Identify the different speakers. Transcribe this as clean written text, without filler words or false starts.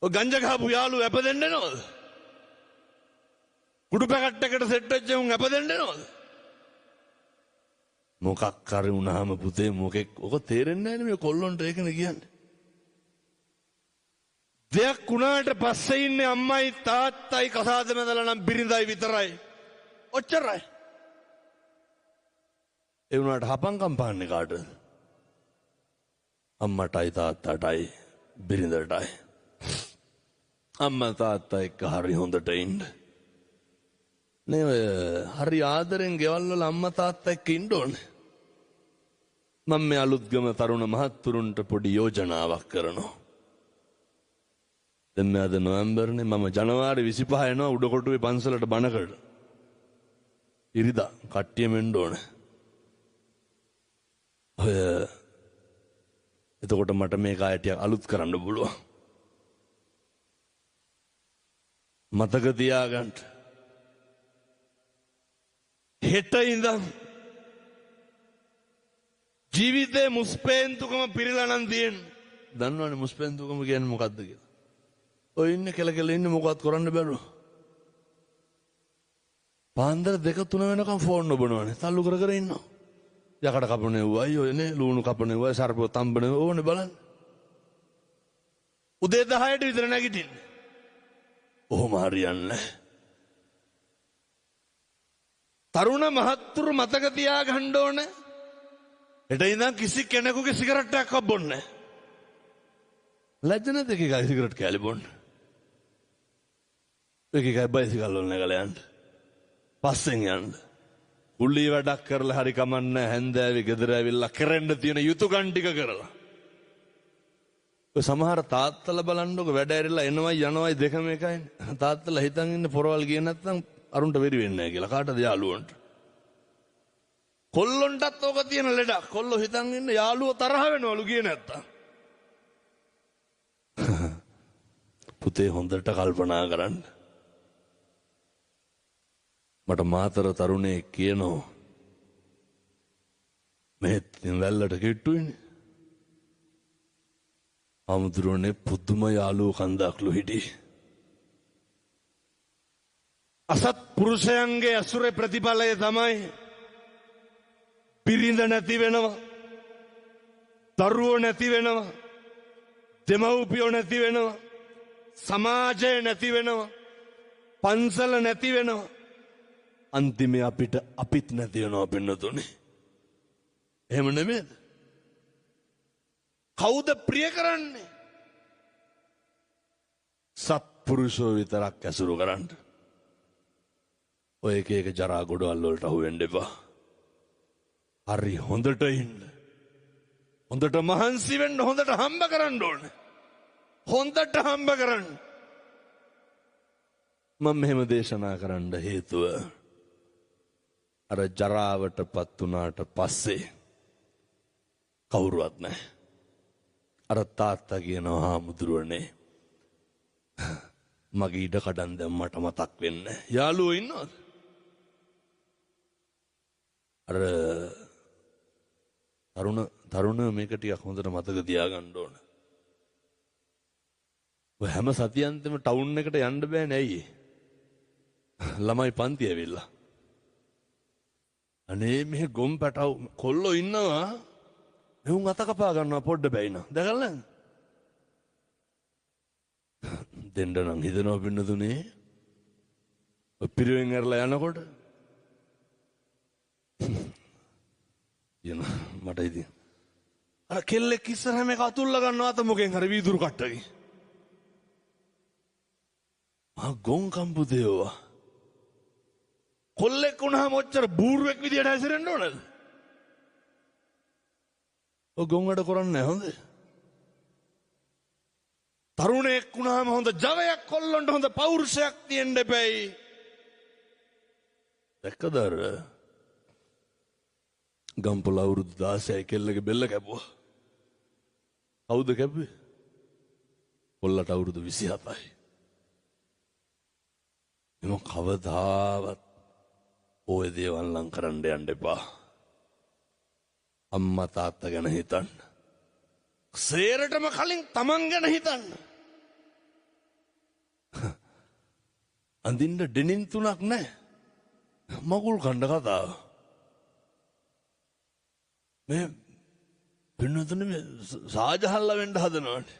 Speaker 1: ඔය ගංජා ගහපු යාළුවෝ ඇපදෙන්න එනවද? කුඩු පැකට් එකට සෙට් වෙච්ච උන් ඇපදෙන්න එනවද? මොකක් කරි වුණාම පුතේ මොකෙක් ඔක තේරෙන්නේ නැහැ නේ මේ කොල්ලොන්ට ඒකනේ කියන්නේ. දෙයක් වුණාට පස්සේ ඉන්නේ අම්මයි තාත්තයි කසාද මැදලා නම් බිරිඳයි විතරයි. ඔච්චරයි. ඒ වුණාට හපංකම් පාන්නේ කාටද? අම්මටයි තාත්තටයි බිරිඳටයි. අම්මා තාත්තා එක්ක හරි හොඳට ඉන්න. නේ ඔය හරි ආදරෙන් ගෙවල් වල අම්මා තාත්තා එක්ක ඉන්න ඕනේ. මම මේ අලුත්ගම තරුණ මහත්තුරුන්ට පොඩි යෝජනාවක් කරනවා. දැන් අද නොවැම්බර්නේ මම ජනවාරි 25 එනවා උඩකොටුවේ පන්සලට බණකට. ඉරිදා කට්ටියම එන්න ඕනේ. ඔය එතකොට මට මේක ආයෙත් අලුත් කරන්න පුළුවන්. මතක තියාගන්න. හෙට ඉඳන් ජීවිතේ මුස්පේන්තුකම පිරিলা නම් තියෙන්නේ. දන්නවනේ මුස්පේන්තුකම කියන්නේ මොකද්ද කියලා. ඔය ඉන්නේ කෙල ඉන්නේ මොකවත් කරන්න බැරුව. පාන්දර 2-3 වෙනකම් ෆෝන් නොබනවනේ. තල්ලු කර කර ඉන්නවා. යකඩ කපනේ වයි ඔයනේ ලුණු කපනේ වයි සර්පෝ තම්බනේ ඕනේ බලන්න. උදේ 10ට විතර නැගිටින්නේ. ඔහොම හරියන්නේ. තරුණ මහත්තුරු මතක තියාගන්න ඕනේ. එට ඉඳන් කිසි කෙනෙකුගේ සිගරට් එකක් බොන්නේ නැහැ. ලැජ්ජ නැද්ද එකයි සිගරට් කෑලි බොන්න? එකයි බයිසිකල් වල නැගලා යන්න. පස්සෙන් යන්න. උල්ලි වැඩක් කරලා හරි කමන්නේ හැන්දෑවේ ගෙදර ඇවිල්ලා කරන්න තියෙන යුතුයකම් ටික කරලා. ඔය සමහර තාත්තලා බලන්නකො වැඩ ඇරිලා එනවයි යනවයි දෙකම එකයිනේ. තාත්තලා හිතන් ඉන්නේ පොරවල් ගියේ නැත්නම් අරුන්ට වෙරි වෙන්නේ නැහැ කියලා. කාටද යාළුවන්ට? කොල්ලොන්ටත් ඕක තියෙන ලෙඩක්. කොල්ලෝ හිතන් ඉන්නේ යාළුවෝ තරහ වෙනවලු ගියේ නැත්තම්. පුතේ හොඳට කල්පනා කරන්න. මට මාතර තරුණේ කියනවා මෙහෙත් වැල්ලට කිට්ටුයිනේ. අමුදුරනේ පුදුම යාළුවෝ කන්දක්ලු හිටි. අසත් පුරුෂයන්ගේ අසුරේ ප්‍රතිඵලය තමයි පිරිඳ නැති වෙනවා. දරුවෝ නැති වෙනවා. දෙමව්පියෝ නැති වෙනවා. සමාජය නැති වෙනවා. පන්සල නැති වෙනවා. අන්තිමේ අපිත් නැති වෙනවා පින්නතුනේ. එහෙම නෙමෙයිද? කවුද ප්‍රිය කරන්නේ? සත්පුරුෂෝ විතරක් ඇසුරු කරන්න. ඔය එක ජරා ගොඩවල් වලට අහු වෙන්න එපා. හරි හොඳට ඉන්න. හොඳට මහන්සි වෙන්න, හොඳට හම්බ කරන්න ඕනේ. හොඳට හම්බ කරන්න. මම මෙහෙම දේශනා කරන්න හේතුව අර ජරාවටපත් වුණාට පස්සේ කවුරුවත් නැහැ. අර තාත්තා කියනවා හාමුදුරුවනේ මගේ ඉඩ කඩන් දැන් මට මතක් වෙන්නේ. යාළුවෝ ඉන්නවද? අර තරුණ මේක ටිකක් හොඳට මතක තියාගන්න ඕන. ඔය හැම සතියන්තෙම ටවුන් එකට යන්න බෑනේ ඇයි? ළමයි පන්ති ඇවිල්ලා. අනේ මෙහෙ ගොම් පැටව කොල්ලෝ ඉන්නවා. එහුන් අත කපා ගන්නවා පොඩ්ඩ බැයිනා. දැකලා නැද්ද? දෙන්න නම් හිතනවා පින්නතුනේ. ඔය පිරුවෙන් ඇරලා යනකොට යන මට ඉතින් අර කෙල්ලෙක් ඉස්සරහ මේක අතුල්ලා ගන්නවා අත මොකෙන් හරි වීදුරු කට්ටකින්. ගොන් කම්පුදේවා. කොල්ලෙක් වුණාම ඔච්චර බූරුවෙක් විදියට හැසිරෙන්න ඕනද? ඔය ගොන් වැඩ කරන්නේ නැහැ හොඳේ. තරුණයෙක් වුණාම හොඳ ජවයක් කොල්ලන්ට හොඳ පෞරුෂයක් තියෙන්න එපැයි. දැක්කද අර ගම්පොළ අවුරුදු 16 කෙල්ලගේ බෙල්ල කැපුවා. කවුද කැපුවේ? කොල්ලට අවුරුදු 27යි. එම කවදාවත් ඔය දේවල් නම් කරන්න යන්න එපා. අම්මා තාත්තා ගැන හිතන්න. සේරටම කලින් තමන් ගැන හිතන්න. අඳින්න ඩෙනිම් 3ක් නැහැ. මගුල් කණ්ඩ කතාව. මේ පින්නතුනේ මේ සාජහල්ලා වෙන්න හදනවානේ.